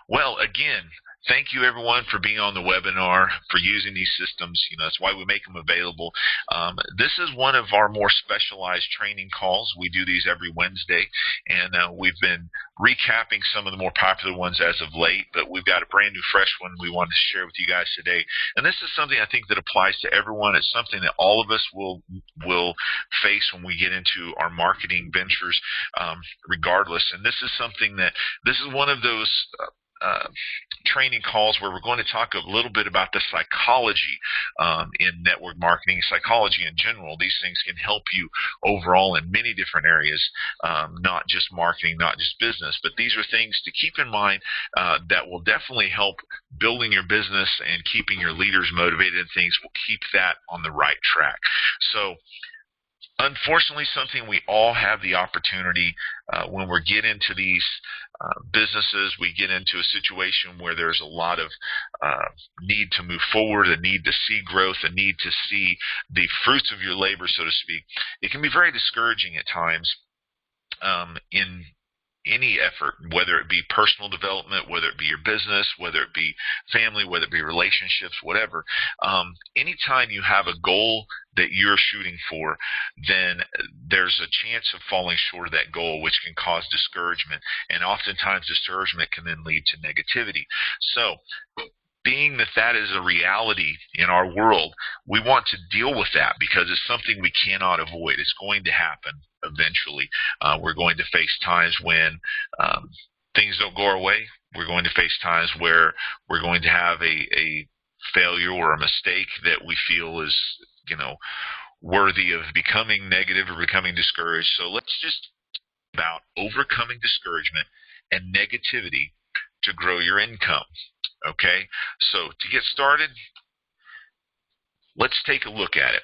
Well, again, thank you everyone for being on the webinar, for using these systems. That's why we make them available. This is one of our more specialized training calls. We do these every Wednesday, and we've been recapping some of the more popular ones as of late, but we've got a brand new fresh one we want to share with you guys today. And this is something I think that applies to everyone. It's something that all of us will face when we get into our marketing ventures, regardless. And this is one of those training calls where we're going to talk a little bit about the psychology in network marketing, psychology in general. These things can help you overall in many different areas, not just marketing, not just business, but these are things to keep in mind that will definitely help building your business and keeping your leaders motivated, and things will keep that on the right track. So unfortunately, something we all have the opportunity when we get into these businesses, we get into a situation where there's a lot of need to move forward, a need to see growth, a need to see the fruits of your labor, so to speak. It can be very discouraging at times in any effort, whether it be personal development, whether it be your business, whether it be family, whether it be relationships, whatever. Anytime you have a goal that you're shooting for, then there's a chance of falling short of that goal, which can cause discouragement. And oftentimes discouragement can then lead to negativity. So being that that is a reality in our world, we want to deal with that because it's something we cannot avoid. It's going to happen eventually. We're going to face times when things don't go our way. We're going to face times where we're going to have a failure or a mistake that we feel is, worthy of becoming negative or becoming discouraged. So let's just talk about overcoming discouragement and negativity to grow your income. Okay, so to get started, let's take a look at it.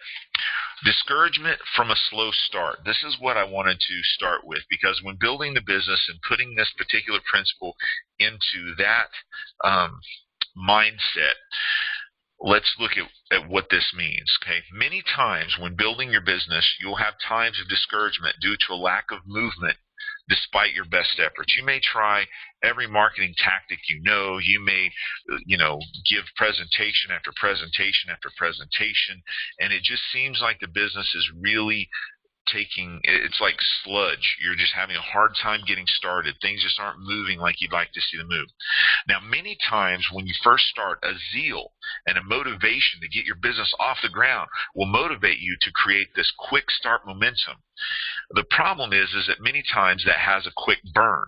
Discouragement from a slow start. This is what I wanted to start with, because when building the business and putting this particular principle into that mindset, let's look at what this means. Okay, many times when building your business, you'll have times of discouragement due to a lack of movement despite your best efforts. You may try every marketing tactic you may, give presentation after presentation after presentation, and it just seems like the business is really it's like sludge. You're just having a hard time getting started. Things just aren't moving like you'd like to see them move. Now, many times when you first start, a zeal and a motivation to get your business off the ground will motivate you to create this quick start momentum. The problem is that many times that has a quick burn.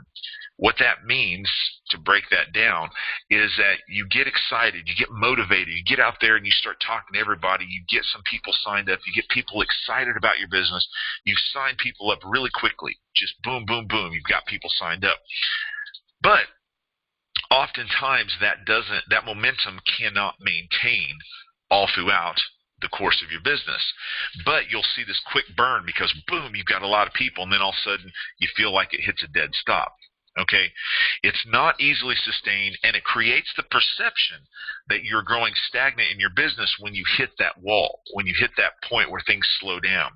What that means, to break that down, is that you get excited, you get motivated, you get out there and you start talking to everybody, you get some people signed up, you get people excited about your business, you sign people up really quickly, just boom, boom, boom, you've got people signed up. But oftentimes that momentum cannot maintain all throughout the course of your business. But you'll see this quick burn because boom, you've got a lot of people, and then all of a sudden you feel like it hits a dead stop. Okay, it's not easily sustained, and it creates the perception that you're growing stagnant in your business when you hit that wall, when you hit that point where things slow down.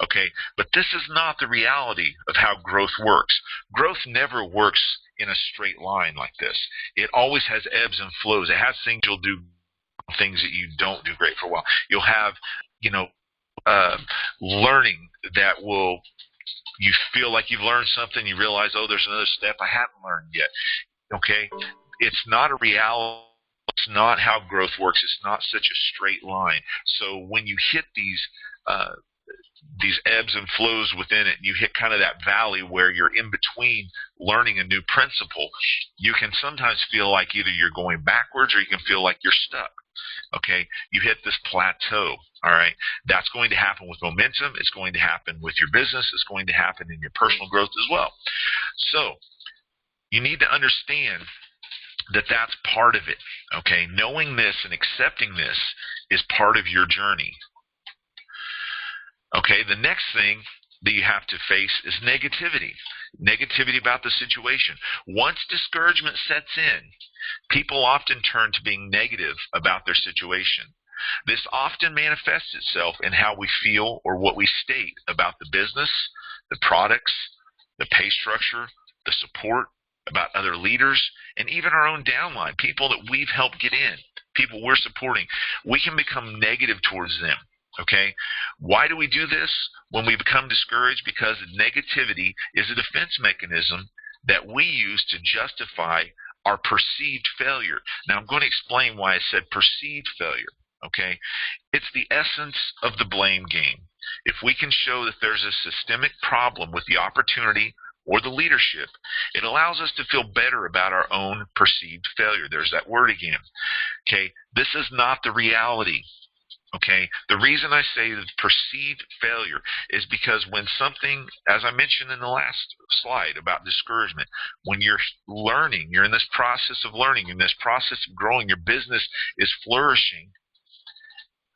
Okay, but this is not the reality of how growth works. Growth never works in a straight line like this. It always has ebbs and flows. It has things you'll do, things that you don't do great for a while. You'll have, learning that will. You feel like you've learned something, you realize, oh, there's another step I haven't learned yet. Okay? It's not a reality. It's not how growth works. It's not such a straight line. So when you hit these ebbs and flows within it, and you hit kind of that valley where you're in between learning a new principle, you can sometimes feel like either you're going backwards or you can feel like you're stuck. Okay, you hit this plateau. All right, that's going to happen with momentum. It's going to happen with your business. It's going to happen in your personal growth as well. So you need to understand that that's part of it. Okay, knowing this and accepting this is part of your journey. Okay, the next thing that you have to face is negativity. Negativity about the situation. Once discouragement sets in, people often turn to being negative about their situation. This often manifests itself in how we feel or what we state about the business, the products, the pay structure, the support, about other leaders, and even our own downline, people that we've helped get in, people we're supporting. We can become negative towards them. Okay? Why do we do this when we become discouraged? Because negativity is a defense mechanism that we use to justify our perceived failure. Now, I'm going to explain why I said perceived failure. Okay? It's the essence of the blame game. If we can show that there's a systemic problem with the opportunity or the leadership, it allows us to feel better about our own perceived failure. There's that word again. Okay? This is not the reality. Okay, the reason I say that perceived failure is because when something, as I mentioned in the last slide about discouragement, when you're learning, you're in this process of learning, in this process of growing, your business is flourishing.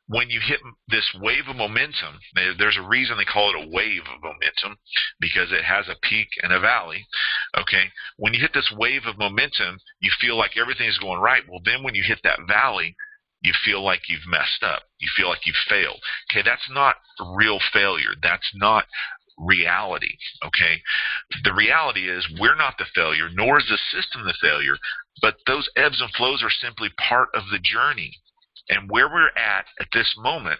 When you hit this wave of momentum, there's a reason they call it a wave of momentum, because it has a peak and a valley. Okay, when you hit this wave of momentum, you feel like everything's going right. Well, then when you hit that valley, you feel like you've messed up. You feel like you've failed. Okay, that's not real failure. That's not reality. Okay, the reality is we're not the failure, nor is the system the failure, but those ebbs and flows are simply part of the journey. And where we're at this moment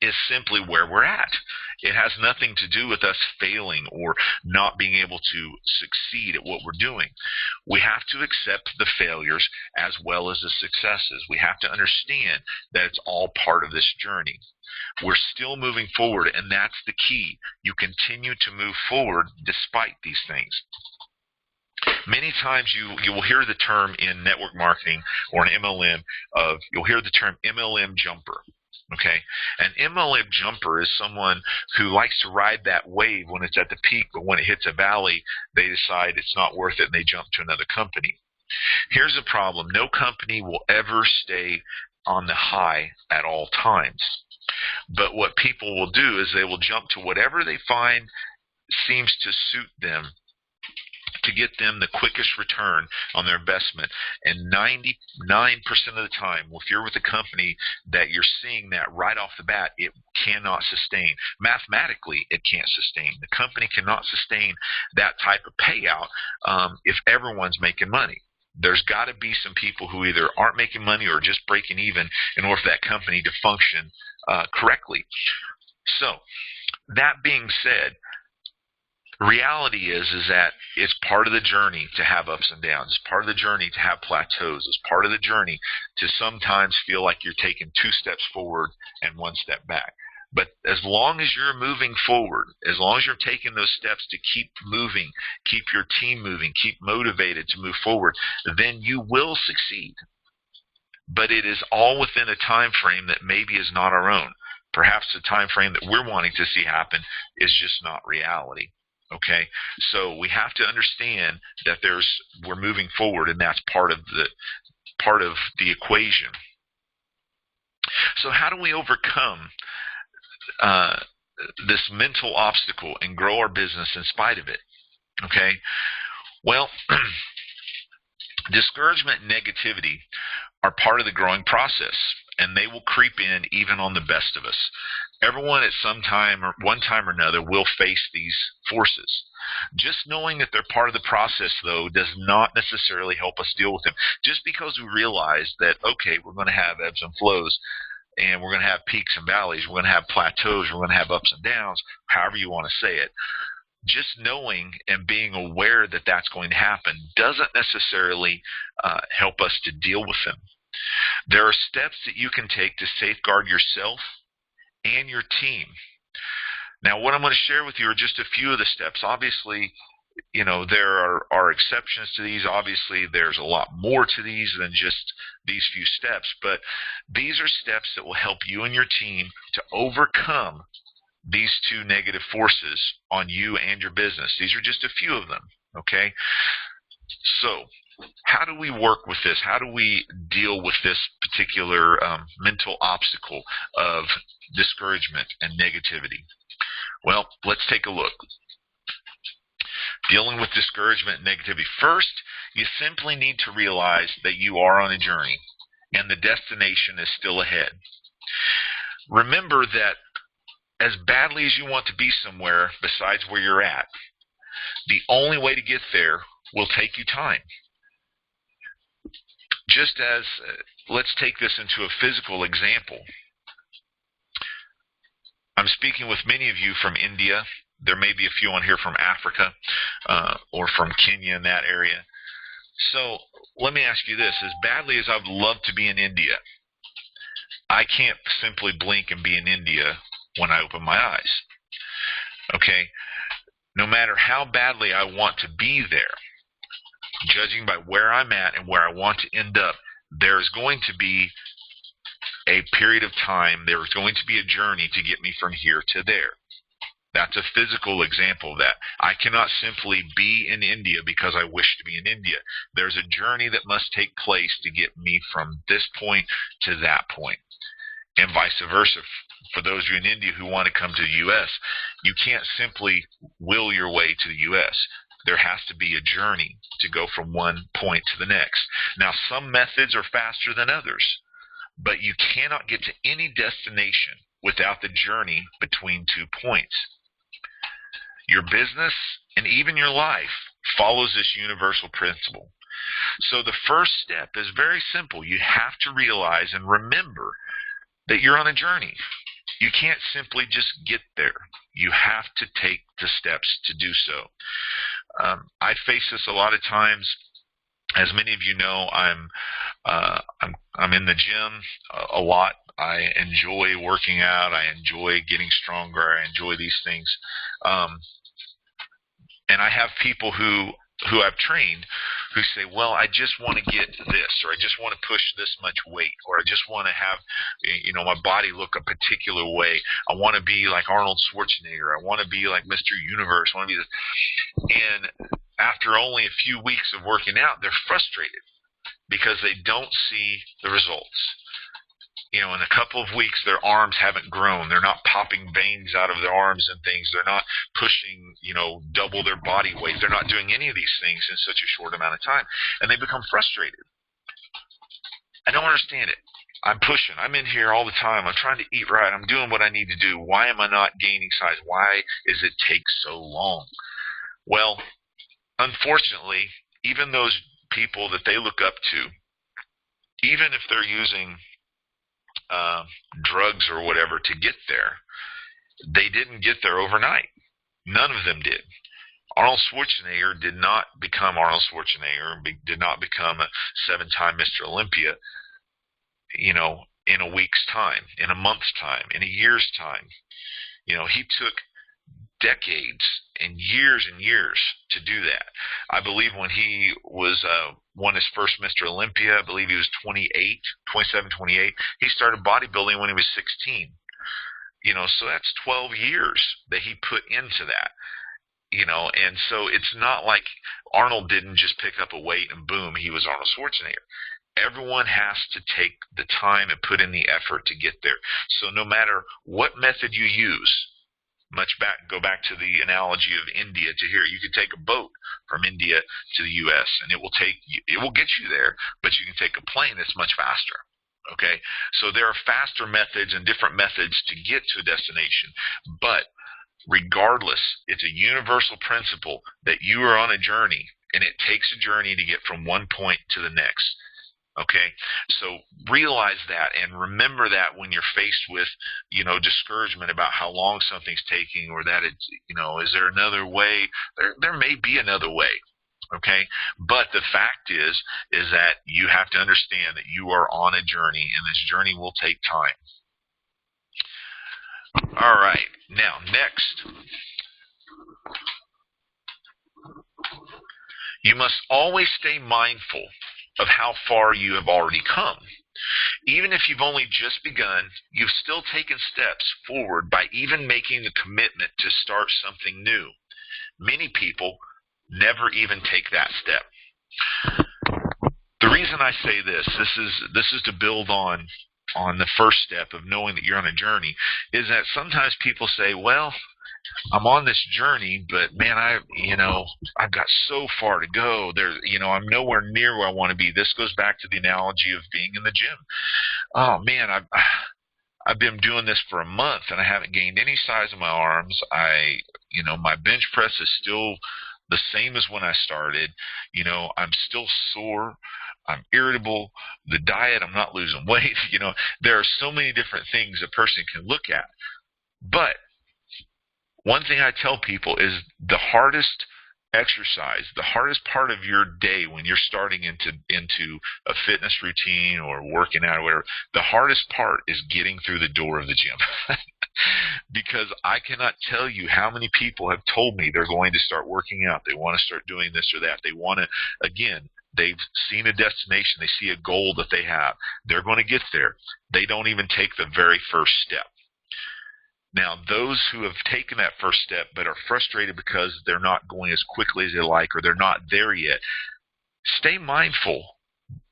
is simply where we're at. It has nothing to do with us failing or not being able to succeed at what we're doing. We have to accept the failures as well as the successes. We have to understand that it's all part of this journey. We're still moving forward, and that's the key. You continue to move forward despite these things. Many times you will hear the term in network marketing or an MLM you'll hear the term MLM jumper. Okay, an MLM jumper is someone who likes to ride that wave when it's at the peak, but when it hits a valley, they decide it's not worth it and they jump to another company. Here's the problem. No company will ever stay on the high at all times. But what people will do is they will jump to whatever they find seems to suit them to get them the quickest return on their investment. And 99% of the time, if you're with a company that you're seeing that right off the bat, it cannot sustain. Mathematically, it can't sustain. The company cannot sustain that type of payout if everyone's making money. There's got to be some people who either aren't making money or just breaking even in order for that company to function correctly. So, that being said, reality is that it's part of the journey to have ups and downs. It's part of the journey to have plateaus. It's part of the journey to sometimes feel like you're taking 2 steps forward and 1 step back. But as long as you're moving forward, as long as you're taking those steps to keep moving, keep your team moving, keep motivated to move forward, then you will succeed. But it is all within a time frame that maybe is not our own. Perhaps the time frame that we're wanting to see happen is just not reality. Okay, so we have to understand that we're moving forward, and that's part of the equation. So how do we overcome this mental obstacle and grow our business in spite of it? Okay, well, discouragement and negativity are part of the growing process, and they will creep in even on the best of us. Everyone at some time or one time or another will face these forces. Just knowing that they're part of the process, though, does not necessarily help us deal with them. Just because we realize that, okay, we're going to have ebbs and flows, and we're going to have peaks and valleys, we're going to have plateaus, we're going to have ups and downs, however you want to say it. Just knowing and being aware that that's going to happen doesn't necessarily help us to deal with them. There are steps that you can take to safeguard yourself and your team. Now, what I'm going to share with you are just a few of the steps. Obviously, there are exceptions to these. Obviously, there's a lot more to these than just these few steps, but these are steps that will help you and your team to overcome these 2 negative forces on you and your business. These are just a few of them, okay? So, how do we work with this? How do we deal with this particular mental obstacle of discouragement and negativity? Well, let's take a look. Dealing with discouragement and negativity. First, you simply need to realize that you are on a journey and the destination is still ahead. Remember that as badly as you want to be somewhere besides where you're at, the only way to get there will take you time. Just as, let's take this into a physical example. I'm speaking with many of you from India. There may be a few on here from Africa or from Kenya in that area. So let me ask you this. As badly as I'd love to be in India, I can't simply blink and be in India when I open my eyes. Okay? No matter how badly I want to be there, judging by where I'm at and where I want to end up, there's going to be a period of time, there's going to be a journey to get me from here to there. That's a physical example of that. I cannot simply be in India because I wish to be in India. There's a journey that must take place to get me from this point to that point. And vice versa. For those of you in India who want to come to the U.S., you can't simply will your way to the U.S. There has to be a journey to go from one point to the next. Now, some methods are faster than others, but you cannot get to any destination without the journey between 2 points. Your business and even your life follows this universal principle. So the first step is very simple. You have to realize and remember that you're on a journey. You can't simply just get there. You have to take the steps to do so. I face this a lot of times. As many of you know, I'm in the gym a lot. I enjoy working out. I enjoy getting stronger. I enjoy these things. And I have people who I've trained who say, well, I just want to get this, or I just want to push this much weight, or I just want to have, my body look a particular way. I want to be like Arnold Schwarzenegger. I want to be like Mr. Universe. I want to be this. And after only a few weeks of working out, they're frustrated because they don't see the results. In a couple of weeks, their arms haven't grown. They're not popping veins out of their arms and things. They're not pushing, double their body weight. They're not doing any of these things in such a short amount of time. And they become frustrated. I don't understand it. I'm pushing. I'm in here all the time. I'm trying to eat right. I'm doing what I need to do. Why am I not gaining size? Why does it take so long? Well, unfortunately, even those people that they look up to, even if they're using drugs or whatever to get there, they didn't get there overnight. None of them did. Arnold Schwarzenegger did not become Arnold Schwarzenegger, did not become a 7-time Mr. Olympia, in a week's time, in a month's time, in a year's time. He took decades and years to do that. I believe when he was won his first Mr. Olympia, I believe he was 27, 28. He started bodybuilding when he was 16. So that's 12 years that he put into that. And so it's not like Arnold didn't just pick up a weight and boom, he was Arnold Schwarzenegger. Everyone has to take the time and put in the effort to get there. So no matter what method you use, go back to the analogy of India to here. You can take a boat from India to the U.S. and it will get you there, but you can take a plane that's much faster. Okay, so there are faster methods and different methods to get to a destination, but regardless, it's a universal principle that you are on a journey, and it takes a journey to get from one point to the next. Okay, so realize that and remember that when you're faced with, discouragement about how long something's taking, or that it's, is there another way? There may be another way. Okay, but the fact is that you have to understand that you are on a journey, and this journey will take time. All right, now next, you must always stay mindful of how far you have already come. Even if you've only just begun, you've still taken steps forward by even making the commitment to start something new. Many people never even take that step. The reason I say this is to build on the first step of knowing that you're on a journey, is that sometimes people say, well, I'm on this journey, but man, I've got so far to go. I'm nowhere near where I want to be. This goes back to the analogy of being in the gym. Oh man, I've been doing this for a month and I haven't gained any size in my arms. My bench press is still the same as when I started. I'm still sore. I'm irritable. The diet, I'm not losing weight. There are so many different things a person can look at. But one thing I tell people is the hardest exercise, the hardest part of your day when you're starting into a fitness routine or working out or whatever, the hardest part is getting through the door of the gym. Because I cannot tell you how many people have told me they're going to start working out. They want to start doing this or that. They want to, again, they've seen a destination. They see a goal that they have. They're going to get there. They don't even take the very first step. Now, those who have taken that first step but are frustrated because they're not going as quickly as they like or they're not there yet, stay mindful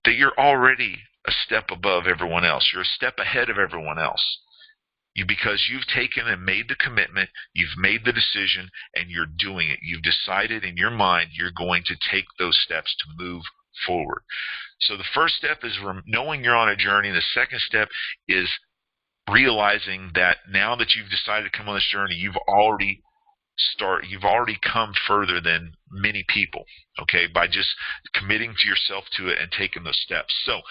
that you're already a step above everyone else. You're a step ahead of everyone else. Because you've taken and made the commitment, you've made the decision, and you're doing it. You've decided in your mind you're going to take those steps to move forward. So the first step is knowing you're on a journey. The second step is realizing that now that you've decided to come on this journey, you've already come further than many people, okay, by just committing to yourself to it and taking those steps. So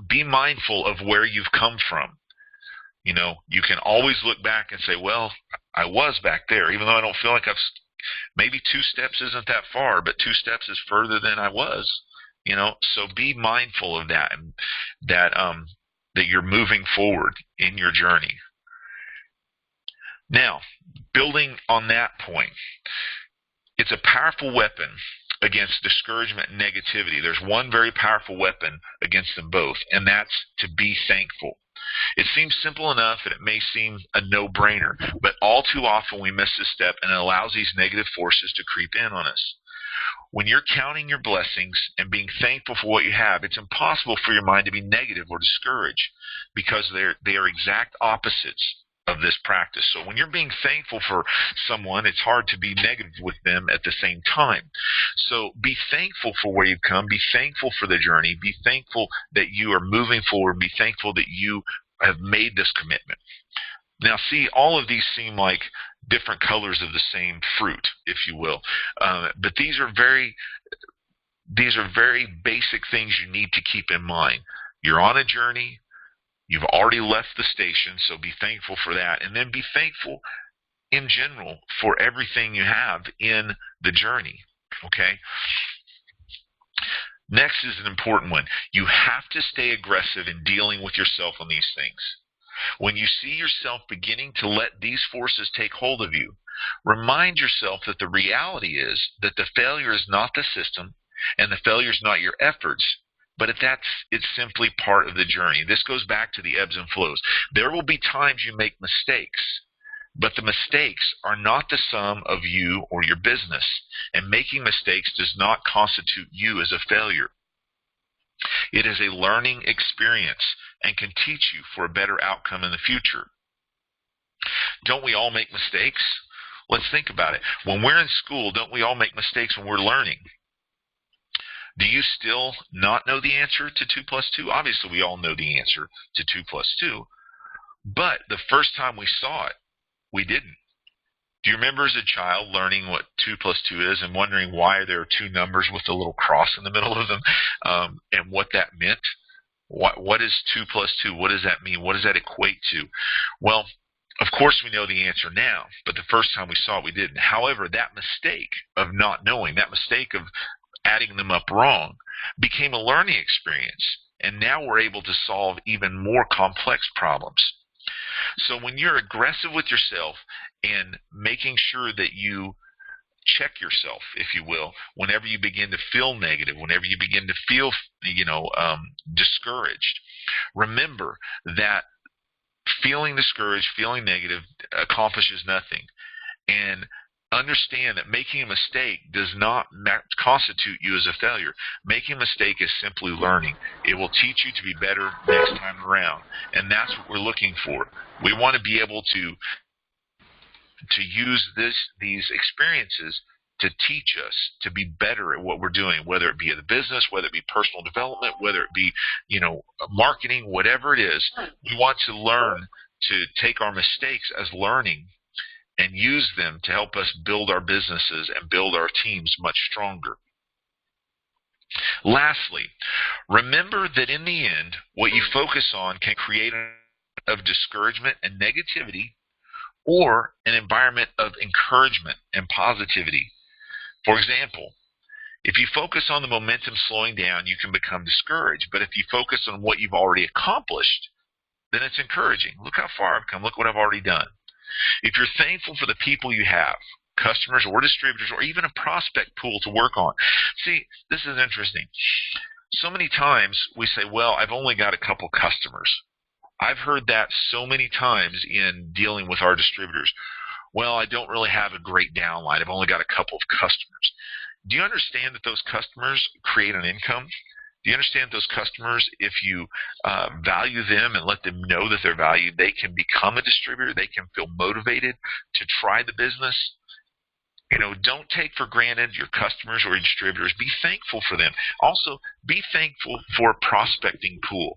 be mindful of where you've come from. You can always look back and say, well, I was back there, even though I don't feel like maybe 2 steps isn't that far, but 2 steps is further than I was, so be mindful of that, and that you're moving forward in your journey. Now, building on that point, it's a powerful weapon against discouragement and negativity. There's one very powerful weapon against them both, and that's to be thankful. It seems simple enough and it may seem a no-brainer, but all too often we miss this step and it allows these negative forces to creep in on us. When you're counting your blessings and being thankful for what you have, it's impossible for your mind to be negative or discouraged because they are exact opposites of this practice. So when you're being thankful for someone, it's hard to be negative with them at the same time. So be thankful for where you've come. Be thankful for the journey. Be thankful that you are moving forward. Be thankful that you have made this commitment. Now, see, all of these seem like different colors of the same fruit, if you will. But these are very basic things you need to keep in mind. You're on a journey. You've already left the station, so be thankful for that. And then be thankful in general for everything you have in the journey, okay? Next is an important one. You have to stay aggressive in dealing with yourself on these things. When you see yourself beginning to let these forces take hold of you, remind yourself that the reality is that the failure is not the system and the failure is not your efforts, but it's simply part of the journey. This goes back to the ebbs and flows. There will be times you make mistakes, but the mistakes are not the sum of you or your business, and making mistakes does not constitute you as a failure. It is a learning experience and can teach you for a better outcome in the future. Don't we all make mistakes? Let's think about it. When we're in school, don't we all make mistakes when we're learning? Do you still not know the answer to 2 plus 2? Obviously, we all know the answer to 2 plus 2. But the first time we saw it, we didn't. Do you remember as a child learning what 2 plus 2 is and wondering why there are 2 numbers with a little cross in the middle of them, and what that meant? What is 2 plus 2? What does that mean? What does that equate to? Well, of course we know the answer now, but the first time we saw it, we didn't. However, that mistake of not knowing, that mistake of adding them up wrong, became a learning experience, and now we're able to solve even more complex problems. So when you're aggressive with yourself and making sure that you check yourself, if you will, whenever you begin to feel negative, whenever you begin to feel, discouraged, remember that feeling discouraged, feeling negative accomplishes nothing. And understand that making a mistake does not constitute you as a failure. Making a mistake is simply learning. It will teach you to be better next time around. And that's what we're looking for. We want to be able to use these experiences to teach us to be better at what we're doing, whether it be in the business, whether it be personal development, whether it be, marketing, whatever it is. We want to learn to take our mistakes as learning and use them to help us build our businesses and build our teams much stronger. Lastly, remember that in the end, what you focus on can create an environment of discouragement and negativity, or an environment of encouragement and positivity. For example, if you focus on the momentum slowing down, you can become discouraged. But if you focus on what you've already accomplished, then it's encouraging. Look how far I've come. Look what I've already done. If you're thankful for the people you have, customers or distributors, or even a prospect pool to work on. See, this is interesting. So many times we say, well, I've only got a couple customers. I've heard that so many times in dealing with our distributors. Well, I don't really have a great downline. I've only got a couple of customers. Do you understand that those customers create an income? Do you understand those customers, if you value them and let them know that they're valued, they can become a distributor. They can feel motivated to try the business. Don't take for granted your customers or your distributors. Be thankful for them. Also, be thankful for a prospecting pool.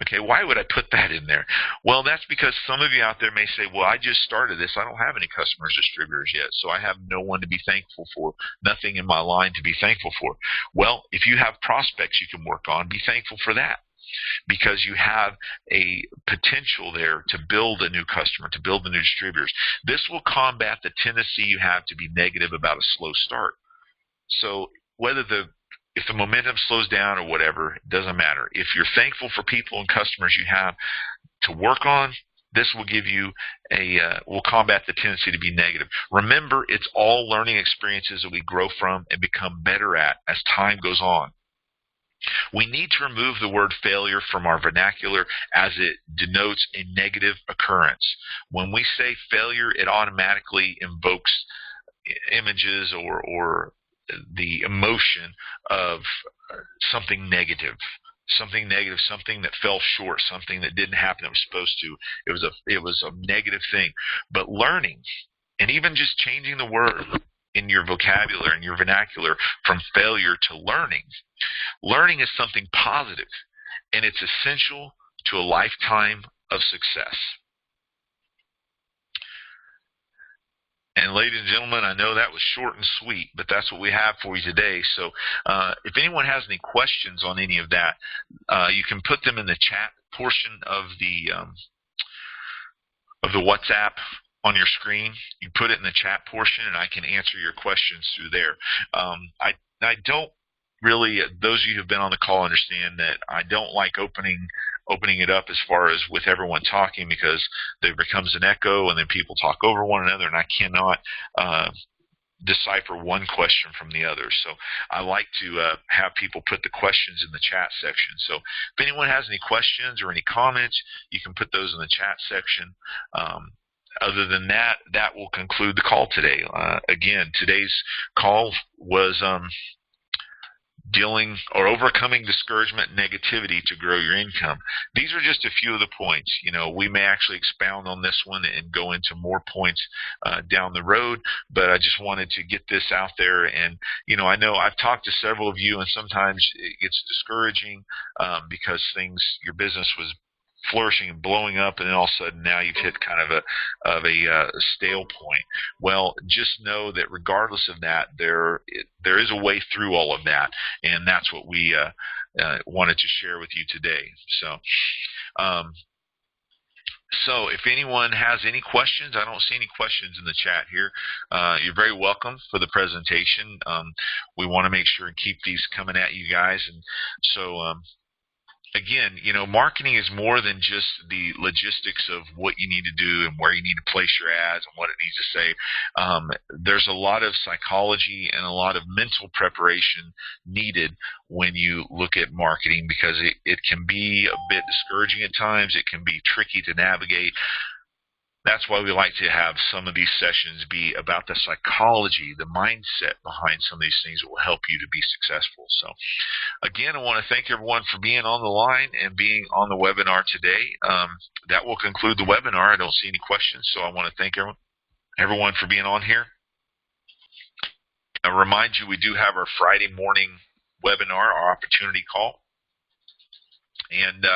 Okay, why would I put that in there? Well, that's because some of you out there may say, well, I just started this. I don't have any customers, distributors yet, so I have no one to be thankful for, nothing in my line to be thankful for. Well, if you have prospects you can work on, be thankful for that, because you have a potential there to build a new customer, to build the new distributors. This will combat the tendency you have to be negative about a slow start. So if the momentum slows down or whatever, it doesn't matter. If you're thankful for people and customers you have to work on, this will give you will combat the tendency to be negative. Remember, it's all learning experiences that we grow from and become better at as time goes on. We need to remove the word failure from our vernacular, as it denotes a negative occurrence. When we say failure, it automatically invokes images or the emotion of something negative, something that fell short, something that didn't happen that was supposed to. It was a negative thing. But learning, and even just changing the word in your vocabulary and your vernacular from failure to learning is something positive, and it's essential to a lifetime of success. And ladies and gentlemen, I know that was short and sweet, but that's what we have for you today. So if anyone has any questions on any of that, you can put them in the chat portion of the WhatsApp on your screen. You put it in the chat portion, and I can answer your questions through there. I don't really, those of you who have been on the call understand that I don't like opening it up as far as with everyone talking, because there becomes an echo and then people talk over one another, and I cannot decipher one question from the other. So I like to have people put the questions in the chat section. So if anyone has any questions or any comments, you can put those in the chat section. Other than that, that will conclude the call today. Again, today's call was overcoming discouragement and negativity to grow your income. These are just a few of the points. We may actually expound on this one and go into more points down the road, but I just wanted to get this out there. And, I know I've talked to several of you, and sometimes it's discouraging because your business was flourishing and blowing up, and then all of a sudden now you've hit kind of a stale point. Well, just know that regardless of that, there is a way through all of that, and that's what we wanted to share with you today. So if anyone has any questions, I don't see any questions in the chat here. You're very welcome for the presentation. We want to make sure and keep these coming at you guys, and so again, marketing is more than just the logistics of what you need to do and where you need to place your ads and what it needs to say. There's a lot of psychology and a lot of mental preparation needed when you look at marketing, because it can be a bit discouraging at times. It can be tricky to navigate. That's why we like to have some of these sessions be about the psychology, the mindset behind some of these things that will help you to be successful. So, again, I want to thank everyone for being on the line and being on the webinar today. That will conclude the webinar. I don't see any questions, so I want to thank everyone for being on here. I remind you, we do have our Friday morning webinar, our opportunity call. And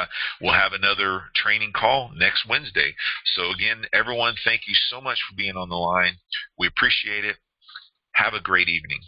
we'll have another training call next Wednesday. So again, everyone, thank you so much for being on the line. We appreciate it. Have a great evening.